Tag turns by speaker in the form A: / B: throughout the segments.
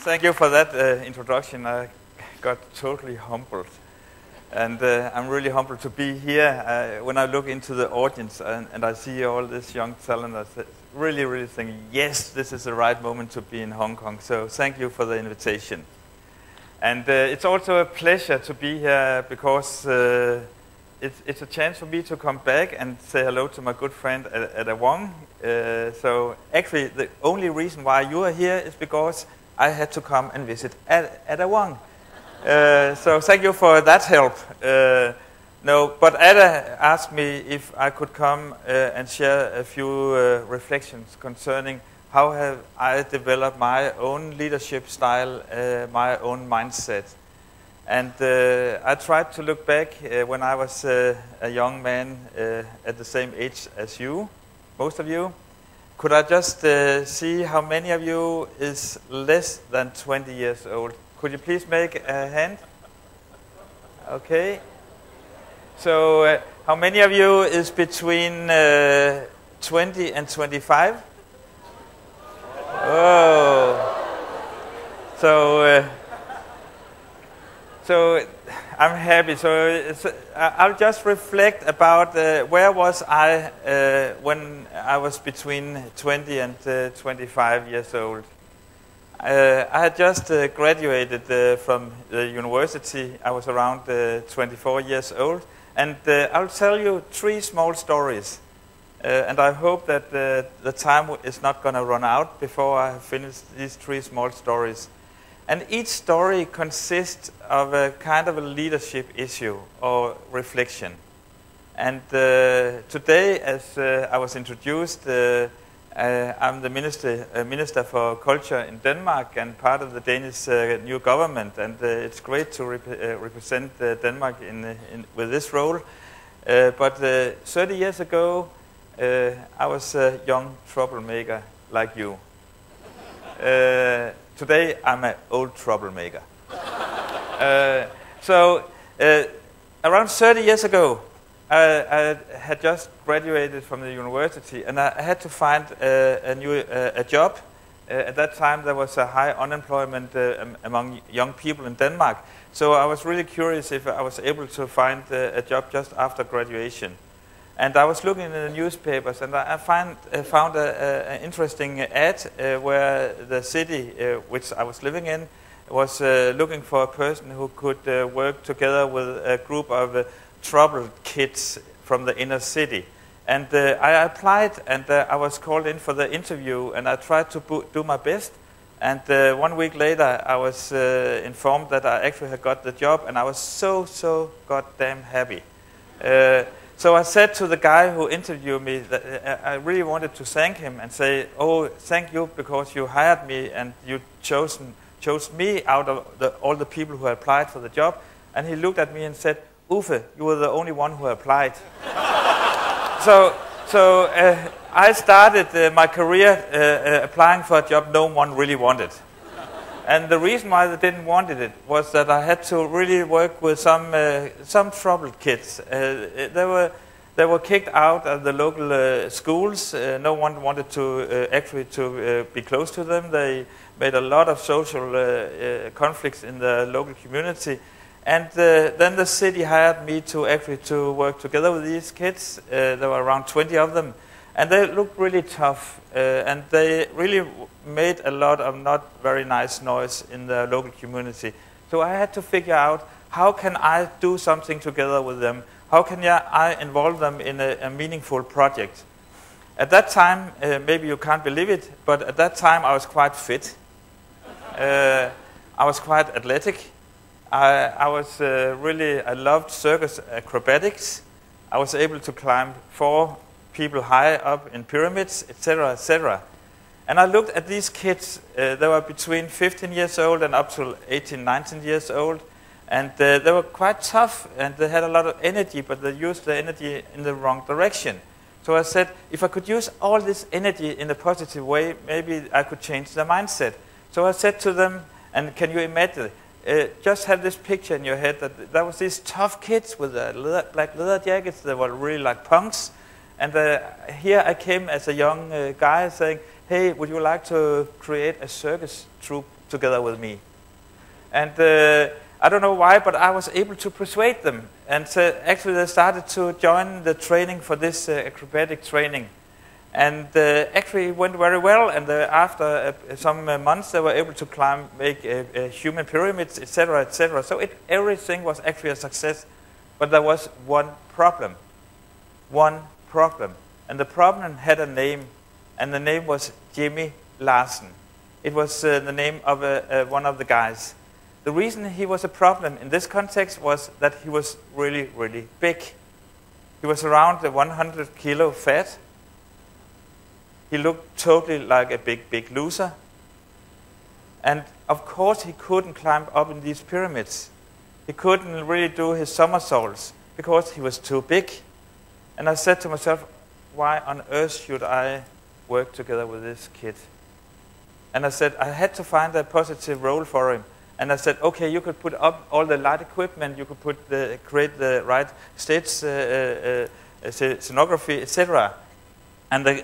A: Thank you for that introduction. I got totally humbled. And I'm really humbled to be here. When I look into the audience and I see all this young talent, I really think, yes, this is the right moment to be in Hong Kong. So thank you for the invitation. And it's also a pleasure to be here because it's a chance for me to come back and say hello to my good friend Ada Wong. So actually, the only reason why you are here is because I had to come and visit Ada Wong. So thank you for that help. But Ada asked me if I could come and share a few reflections concerning how have I developed my own leadership style, my own mindset. And I tried to look back when I was a young man at the same age as you, most of you. Could I just see how many of you is less than 20 years old? Could you please make a hand? Okay. So how many of you is between 20 and 25? Oh. So I'm happy. So I'll just reflect about where was I when I was between 20 and 25 years old. I had just graduated from the university. I was around 24 years old. And I'll tell you 3 small stories. And I hope that the time is not going to run out before I have finished these 3 small stories. And each story consists of a kind of a leadership issue or reflection. And today, as I was introduced, I'm the Minister for Culture in Denmark and part of the Danish new government. And it's great to represent Denmark with this role. But 30 years ago, I was a young troublemaker like you. Today, I'm an old troublemaker. Around 30 years ago, I had just graduated from the university, and I had to find a job. At that time, there was a high unemployment among young people in Denmark. So I was really curious if I was able to find a job just after graduation. And I was looking in the newspapers, and I found an interesting ad where the city which I was living in was looking for a person who could work together with a group of troubled kids from the inner city. And I applied, and I was called in for the interview, and I tried to do my best. And 1 week later, I was informed that I actually had got the job, and I was so goddamn happy. So I said to the guy who interviewed me that I really wanted to thank him and say, oh, thank you because you hired me and you chose me out of all the people who applied for the job. And he looked at me and said, Uffe, you were the only one who applied. So I started my career applying for a job no one really wanted. And the reason why they didn't want it was that I had to really work with some troubled kids. They were kicked out of the local schools. No one wanted to be close to them. They made a lot of social conflicts in the local community. And then the city hired me to work together with these kids. There were around 20 of them. And they looked really tough, and they really made a lot of not very nice noise in the local community. So I had to figure out how can I do something together with them? How can I involve them in a meaningful project? At that time, maybe you can't believe it, but at that time I was quite fit. I was quite athletic. I loved circus acrobatics. I was able to climb 4 people high up in pyramids, etc., etc. And I looked at these kids. They were between 15 years old and up to 18, 19 years old. And they were quite tough, and they had a lot of energy, but they used the energy in the wrong direction. So I said, if I could use all this energy in a positive way, maybe I could change their mindset. So I said to them, and can you imagine, just have this picture in your head that there was these tough kids with black leather jackets. They were really like punks. And here I came as a young guy saying, hey, would you like to create a circus troupe together with me. And I don't know why, but I was able to persuade them. And so actually they started to join the training for this acrobatic training. And actually it went very well, and after some months they were able to make human pyramids, etc., etc. So everything was actually a success. But there was one problem. One problem. And the problem had a name, and the name was Jimmy Larsen. It was the name of one of the guys. The reason he was a problem in this context was that he was really, really big. He was around 100 kilo fat. He looked totally like a big loser. And of course he couldn't climb up in these pyramids. He couldn't really do his somersaults because he was too big. And I said to myself, why on earth should I work together with this kid? And I said, I had to find a positive role for him. And I said, okay, you could put up all the light equipment, you could create the right stage scenography, etc. And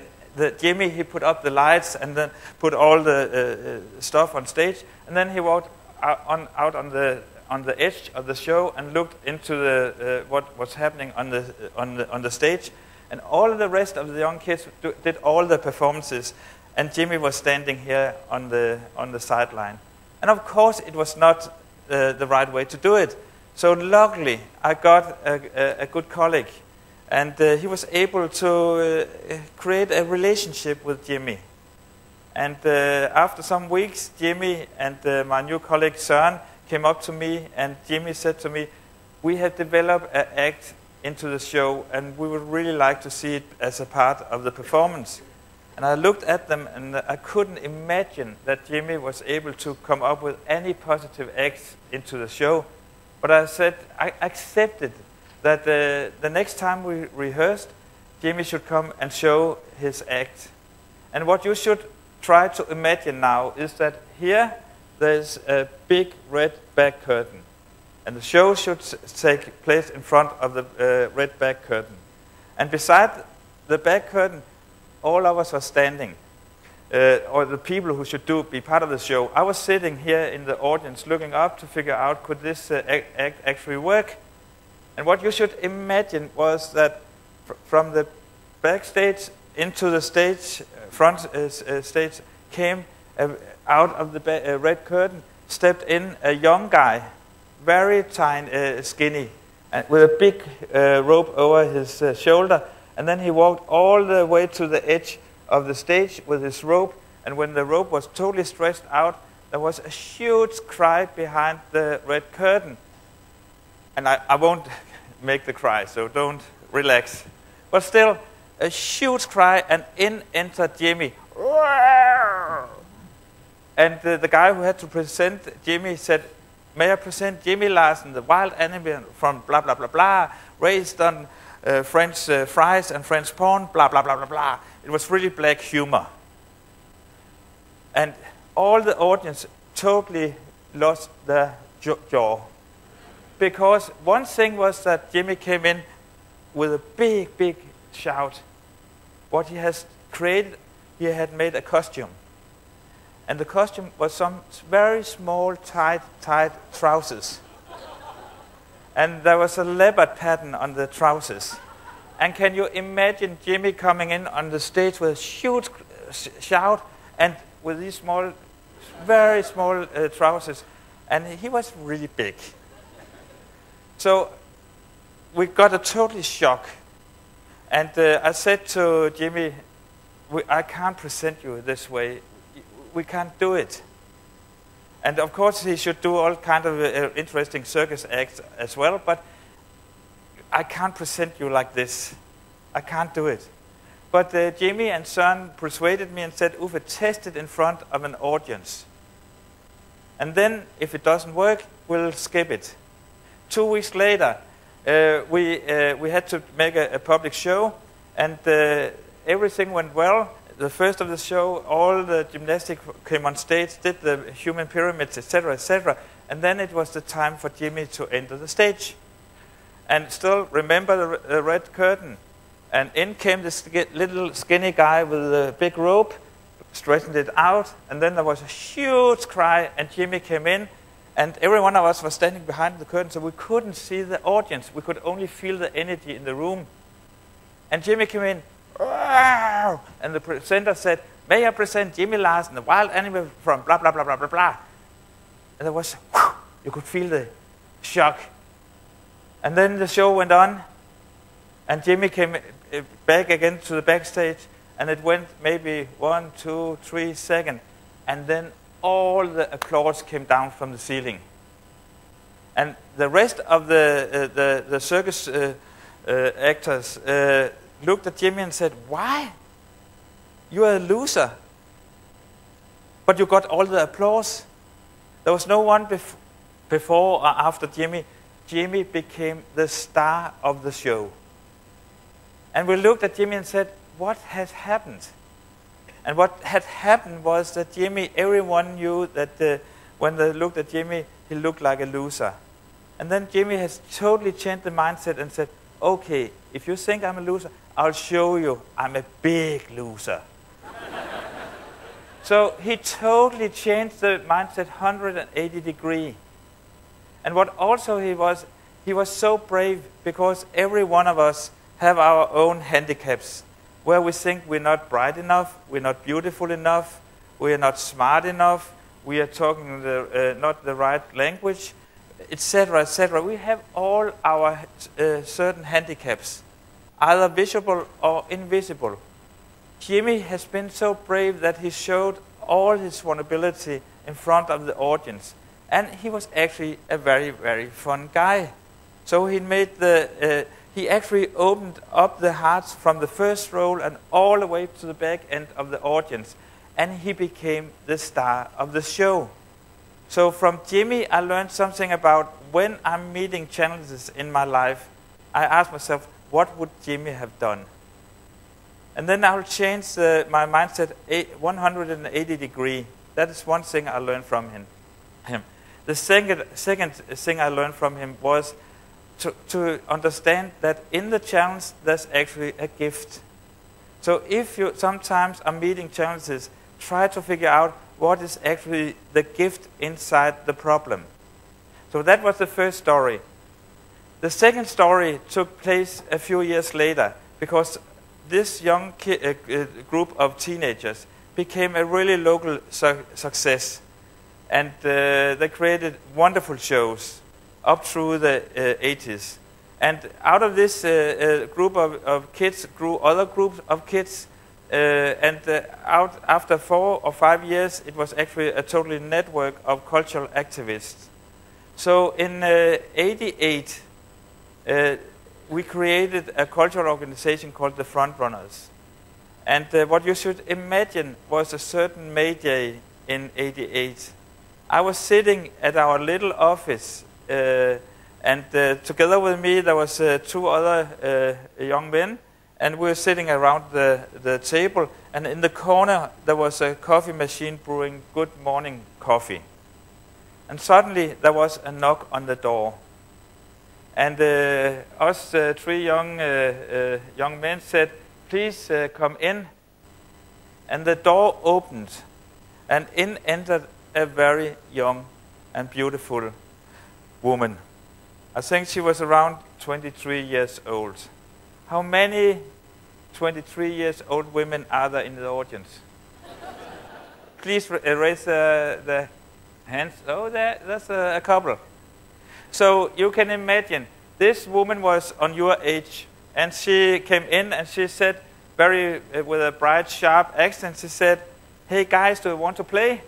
A: Jimmy, he put up the lights and then put all the stuff on stage. And then he walked out on the edge of the show and looked into what was happening on the stage. And all the rest of the young kids did all the performances. And Jimmy was standing here on the sideline. And of course, it was not the right way to do it. So luckily, I got a good colleague. And he was able to create a relationship with Jimmy. And after some weeks, Jimmy and my new colleague Søren came up to me, and Jimmy said to me, we have developed an act into the show, and we would really like to see it as a part of the performance. And I looked at them, and I couldn't imagine that Jimmy was able to come up with any positive acts into the show. But I said, I accepted that the next time we rehearsed, Jimmy should come and show his act. And what you should try to imagine now is that here there's a big red back curtain. And the show should take place in front of the red back curtain. And beside the back curtain, all of us were standing, or the people who should be part of the show. I was sitting here in the audience looking up to figure out, could this act actually work? And what you should imagine was that from the backstage into the stage, front stage, came out of the red curtain, stepped in a young guy, very tiny, skinny, with a big rope over his shoulder. And then he walked all the way to the edge of the stage with his rope. And when the rope was totally stretched out, there was a huge cry behind the red curtain. And I won't make the cry, so don't relax. But still, a huge cry, and in entered Jimmy. And the guy who had to present Jimmy said, may I present Jimmy Larsen, the wild animal from blah, blah, blah, blah, raised on French fries and French porn, blah, blah, blah, blah, blah. It was really black humor. And all the audience totally lost their jaw. Because one thing was that Jimmy came in with a big, big shout. What he has created, he had made a costume. And the costume was some very small, tight trousers. And there was a leopard pattern on the trousers. And can you imagine Jimmy coming in on the stage with a huge shout and with these small, very small trousers? And he was really big. So we got a total shock. And I said to Jimmy, I can't present you this way. We can't do it. And of course he should do all kind of interesting circus acts as well, but I can't present you like this. I can't do it. But Jimmy and Søren persuaded me and said, Uffe, test it in front of an audience. And then, if it doesn't work, we'll skip it. 2 weeks later, we had to make a public show, and everything went well. The first of the show, all the gymnastics came on stage, did the human pyramids, etc., etc. And then it was the time for Jimmy to enter the stage. And still, remember the red curtain. And in came this little skinny guy with a big rope, straightened it out, and then there was a huge cry, and Jimmy came in, and every one of us was standing behind the curtain, so we couldn't see the audience. We could only feel the energy in the room. And Jimmy came in, "Wow!" And the presenter said, "May I present Jimmy Larsen, the wild animal from blah, blah, blah, blah, blah, blah." And there was, whew, you could feel the shock. And then the show went on, and Jimmy came back again to the backstage, and it went maybe 1, 2, 3 seconds, and then all the applause came down from the ceiling. And the rest of the circus actors looked at Jimmy and said, "Why? You are a loser. But you got all the applause." There was no one before or after Jimmy. Jimmy became the star of the show. And we looked at Jimmy and said, "What has happened?" And what had happened was that Jimmy, everyone knew that when they looked at Jimmy, he looked like a loser. And then Jimmy has totally changed the mindset and said, "Okay, if you think I'm a loser, I'll show you I'm a big loser." So he totally changed the mindset 180 degrees. And what also he was so brave, because every one of us have our own handicaps, where we think we're not bright enough, we're not beautiful enough, we're not smart enough, we are talking not the right language, etc., etc. We have all our certain handicaps, either visible or invisible. Jimmy has been so brave that he showed all his vulnerability in front of the audience. And he was actually a very, very fun guy. So he actually opened up the hearts from the first row and all the way to the back end of the audience. And he became the star of the show. So from Jimmy, I learned something about when I'm meeting challenges in my life, I ask myself, what would Jimmy have done? And then I'll change my mindset 180 degrees. That is one thing I learned from him. The second thing I learned from him was to understand that in the challenge, there's actually a gift. So if you sometimes are meeting challenges, try to figure out what is actually the gift inside the problem. So that was the first story. The second story took place a few years later, because this young group of teenagers became a really local success. And they created wonderful shows up through the 80s. And out of this group of kids grew other groups of kids. After 4 or 5 years, it was actually a total network of cultural activists. So in '88, we created a cultural organization called the Frontrunners. And what you should imagine was a certain May Day in '88. I was sitting at our little office, and together with me there was 2 other young men, and we were sitting around the table, and in the corner there was a coffee machine brewing good morning coffee. And suddenly there was a knock on the door. And us 3 young men said, "Please come in." And the door opened, and in entered a very young and beautiful woman. I think she was around 23 years old. How many 23 years old women are there in the audience? Please raise the hands. Oh, there's a couple. So you can imagine, this woman was on your age, and she came in and she said, with a bright, sharp accent, she said, "Hey guys, do you want to play?"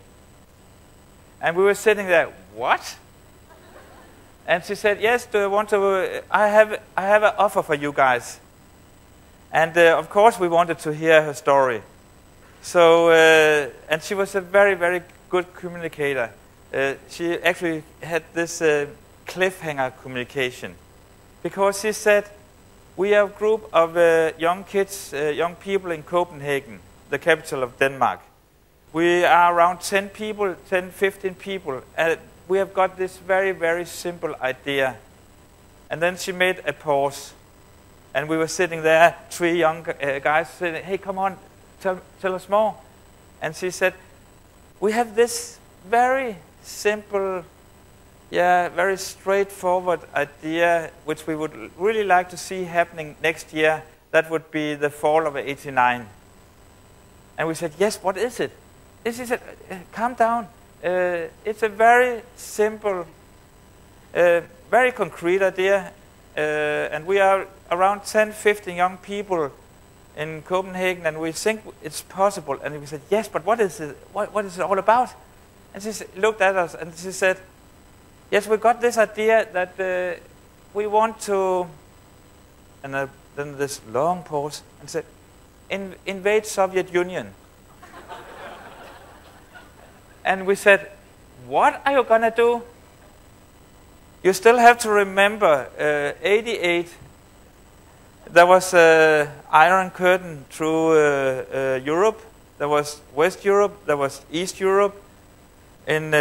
A: And we were sitting there, "What?" And she said, "Yes, do you want to? I have an offer for you guys." And of course, we wanted to hear her story. So, and she was a very, very good communicator. She actually had this cliffhanger communication, because she said, "We are a group of young kids, young people in Copenhagen, the capital of Denmark. We are around 10 people, 10, 15 people, and we have got this very, very simple idea." And then she made a pause, and we were sitting there, 3 young guys saying, "Hey, come on, tell us more." And she said, we have this very simple, very straightforward idea which we would really like to see happening next year. That would be the fall of '89. And we said, yes, what is it? And she said, calm down. It's a very simple, very concrete idea. And we are around 10, 15 young people in Copenhagen, and we think it's possible. And we said, yes, but what is it? What is it all about? And she looked at us and she said, yes, we got this idea that we want to, and then this long pause, and said, invade Soviet Union. And we said, what are you going to do? You still have to remember, '88, there was an Iron Curtain through Europe. There was West Europe, there was East Europe. In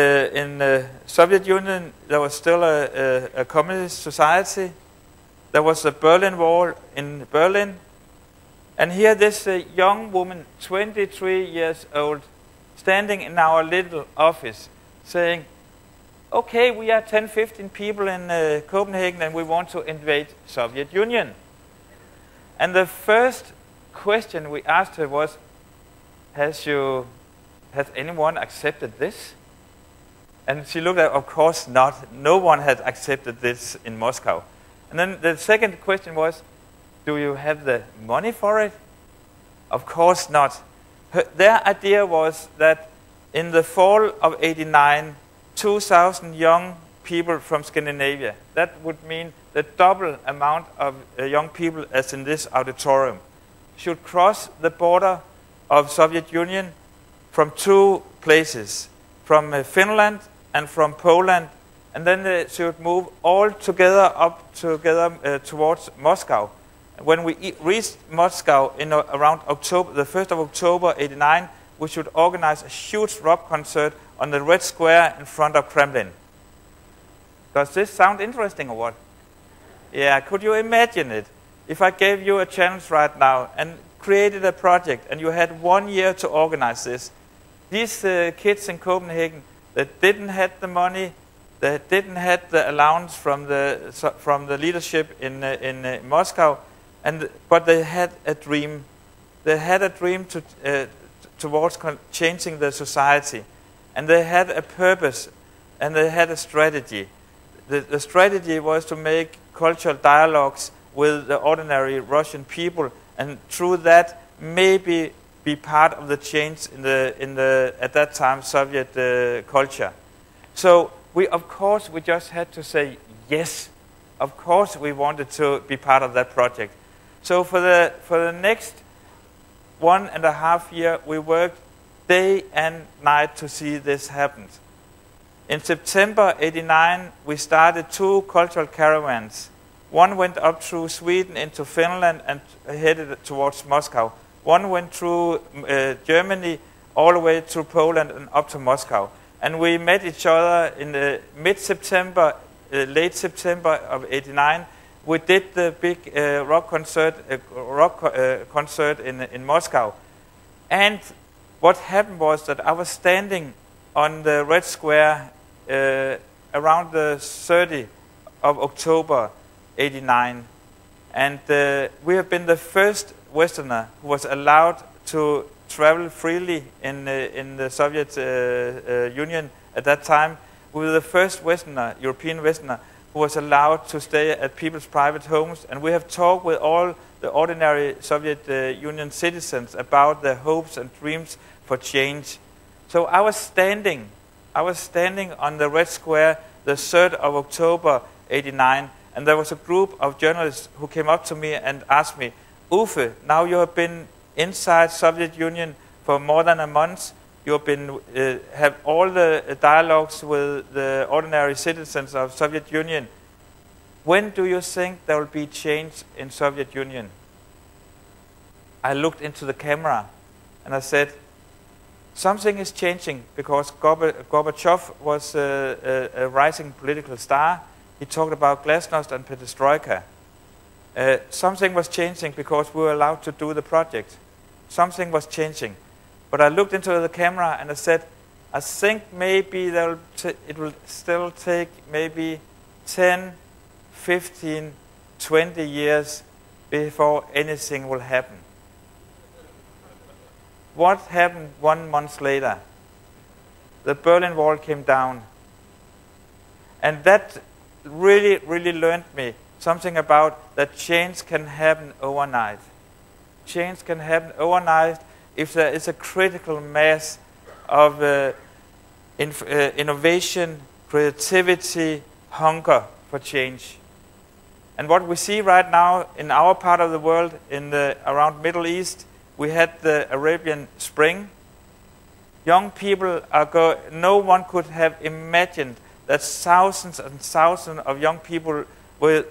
A: Soviet Union, there was still a communist society. There was the Berlin Wall in Berlin. And here this young woman, 23 years old, standing in our little office, saying, okay, we are 10, 15 people in Copenhagen and we want to invade Soviet Union. And the first question we asked her was, has anyone accepted this? And she looked at, of course not. No one had accepted this in Moscow. And then the second question was, do you have the money for it? Of course not. Their idea was that in the fall of '89, 2,000 young people from Scandinavia, that would mean the double amount of young people as in this auditorium, should cross the border of Soviet Union from two places, from Finland and from Poland, and then they should move all together towards Moscow. When we reached Moscow in around October, the 1st of October '89, we should organize a huge rock concert on the Red Square in front of Kremlin. Does this sound interesting or what? Yeah, could you imagine it? If I gave you a challenge right now and created a project and you had 1 year to organize this, these kids in Copenhagen that didn't have the money, that didn't have the allowance from the leadership in Moscow, but they had a dream. They had a dream towards changing the society, and they had a purpose, and they had a strategy. The strategy was to make cultural dialogues with the ordinary Russian people, and through that maybe be part of the change in the at that time Soviet culture. So we just had to say yes. Of course we wanted to be part of that project. So for the next 1.5 years, we worked day and night to see this happen. In September '89, we started 2 cultural caravans. One went up through Sweden into Finland and headed towards Moscow. One went through Germany all the way to Poland and up to Moscow. And we met each other in the mid-September, late September of '89. We did the big rock concert in Moscow. And what happened was that I was standing on the Red Square around the 30th of October '89. And we have been the first Westerner who was allowed to travel freely in the Soviet Union at that time. We were the first Westerner, European Westerner, who was allowed to stay at people's private homes. And we have talked with all the ordinary Soviet Union citizens about their hopes and dreams for change. So I was standing on the Red Square the 3rd of October '89, and there was a group of journalists who came up to me and asked me, Uffe, now you have been inside Soviet Union for more than a month. You have been have all the dialogues with the ordinary citizens of Soviet Union. When do you think there will be change in Soviet Union? I looked into the camera and I said, something is changing, because Gorbachev was a rising political star. He talked about glasnost and perestroika. Something was changing because we were allowed to do the project. Something was changing. But I looked into the camera and I said, I think maybe it will still take maybe 10, 15, 20 years before anything will happen. What happened 1 month later? The Berlin Wall came down. And that really, really learned me something about that change can happen overnight. Change can happen overnight if there is a critical mass of innovation, creativity, hunger for change. And what we see right now in our part of the world, around Middle East, we had the Arabian Spring. Young people no one could have imagined that thousands and thousands of young people will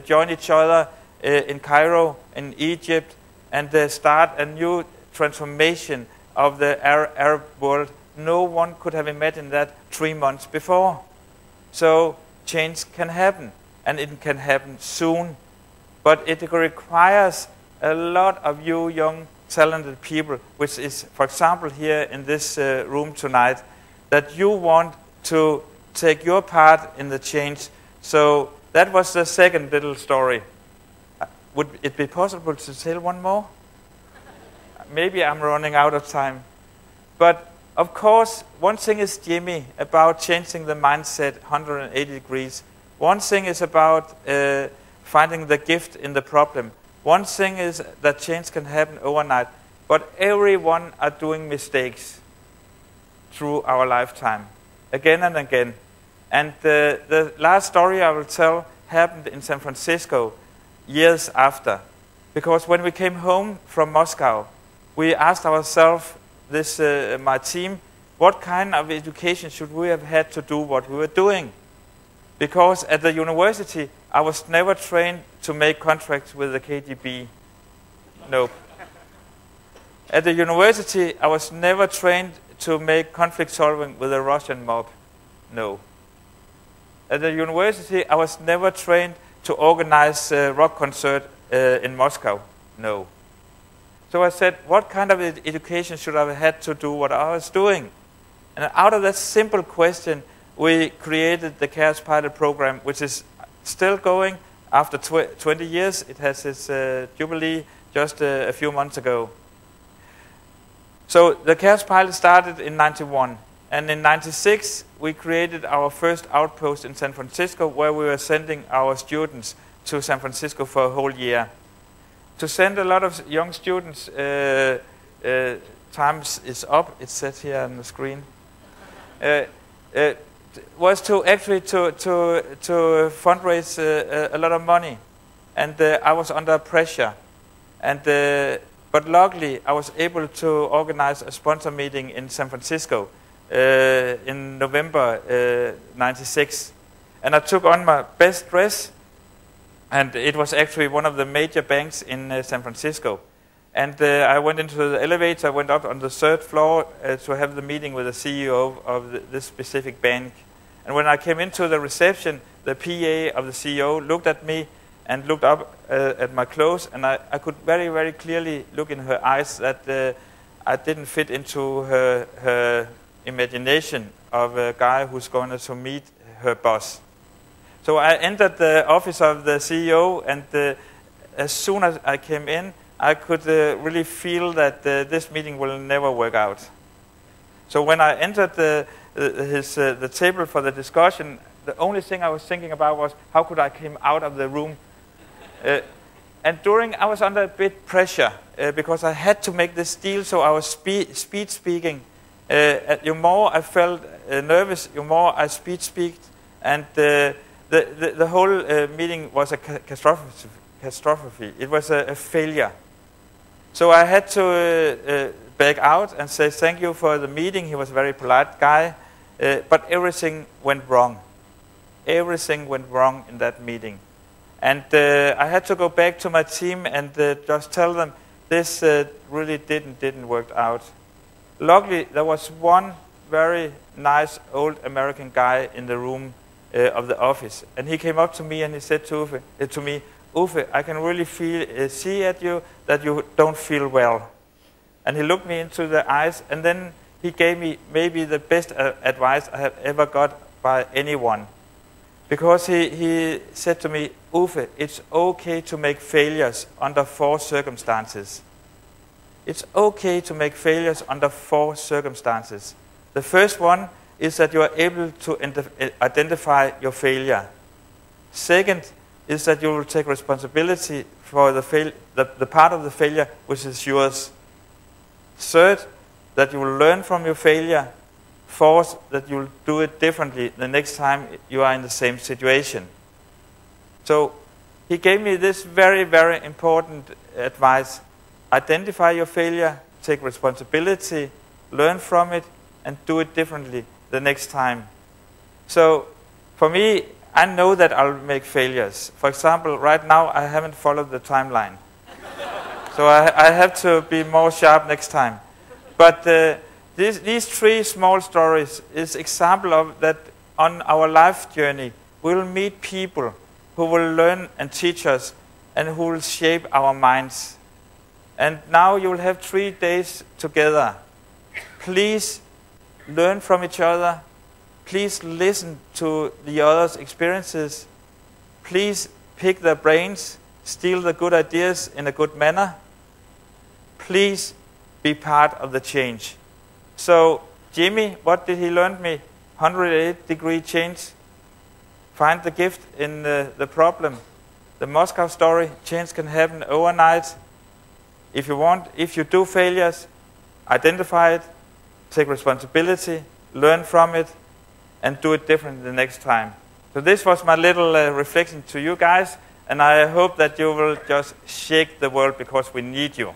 A: join each other in Cairo, in Egypt, and start a new transformation of the Arab world. No one could have imagined that 3 months before. So change can happen, and it can happen soon. But it requires a lot of you young, talented people, which is, for example, here in this room tonight, that you want to take your part in the change. So that was the second little story. Would it be possible to tell one more? Maybe I'm running out of time. But of course, one thing is Jimmy, about changing the mindset 180 degrees. One thing is about finding the gift in the problem. One thing is that change can happen overnight. But everyone are doing mistakes through our lifetime, again and again. And the last story I will tell happened in San Francisco years after. Because when we came home from Moscow, we asked ourselves, my team, what kind of education should we have had to do what we were doing? Because at the university, I was never trained to make contracts with the KGB. No. At the university, I was never trained to make conflict solving with the Russian mob. No. At the university, I was never trained to organize a rock concert in Moscow. No. So I said, what kind of education should I have had to do what I was doing? And out of that simple question, we created the Kaospilots program, which is still going after 20 years. It has its jubilee just a few months ago. So the Kaospilots started in 91. And in 96, we created our first outpost in San Francisco, where we were sending our students to San Francisco for a whole year. To send a lot of young students, times is up, it says here on the screen, was to actually to fundraise a lot of money. And I was under pressure. And but luckily, I was able to organize a sponsor meeting in San Francisco in November 96. And I took on my best dress, and it was actually one of the major banks in San Francisco. And I went into the elevator, I went up on the 3rd floor to have the meeting with the CEO of this specific bank. And when I came into the reception, the PA of the CEO looked at me and looked up at my clothes, and I could very, very clearly look in her eyes that I didn't fit into her imagination of a guy who's going to meet her boss. So I entered the office of the CEO, and as soon as I came in, I could really feel that this meeting will never work out. So when I entered the table for the discussion, the only thing I was thinking about was how could I come out of the room. And I was under a bit pressure because I had to make this deal, so I was speed speaking. The more I felt nervous, the more I speak, and the whole meeting was a catastrophe. It was a failure. So I had to back out and say thank you for the meeting. He was a very polite guy, but everything went wrong. Everything went wrong in that meeting. And I had to go back to my team and just tell them this really didn't work out. Luckily, there was one very nice old American guy in the room of the office. And he came up to me and he said to me, Uffe, I can really see at you that you don't feel well. And he looked me into the eyes, and then he gave me maybe the best advice I have ever got by anyone. Because he said to me, Uffe, it's okay to make failures under 4 circumstances. It's okay to make failures under 4 circumstances. The first one is that you are able to identify your failure. Second is that you will take responsibility for the part of the failure which is yours. Third, that you will learn from your failure. Fourth, that you will do it differently the next time you are in the same situation. So he gave me this very, very important advice. Identify your failure, take responsibility, learn from it, and do it differently the next time. So for me, I know that I'll make failures. For example, right now I haven't followed the timeline. So I have to be more sharp next time. But these 3 small stories is example of that on our life journey we'll meet people who will learn and teach us and who will shape our minds. And now you will have 3 days together. Please learn from each other. Please listen to the others' experiences. Please pick their brains, steal the good ideas in a good manner. Please be part of the change. So, Jimmy, what did he learn me? 108-degree change. Find the gift in the problem. The Moscow story, change can happen overnight. If you do failures, identify it, take responsibility, learn from it, and do it different the next time. So this was my little reflection to you guys, and I hope that you will just shake the world because we need you.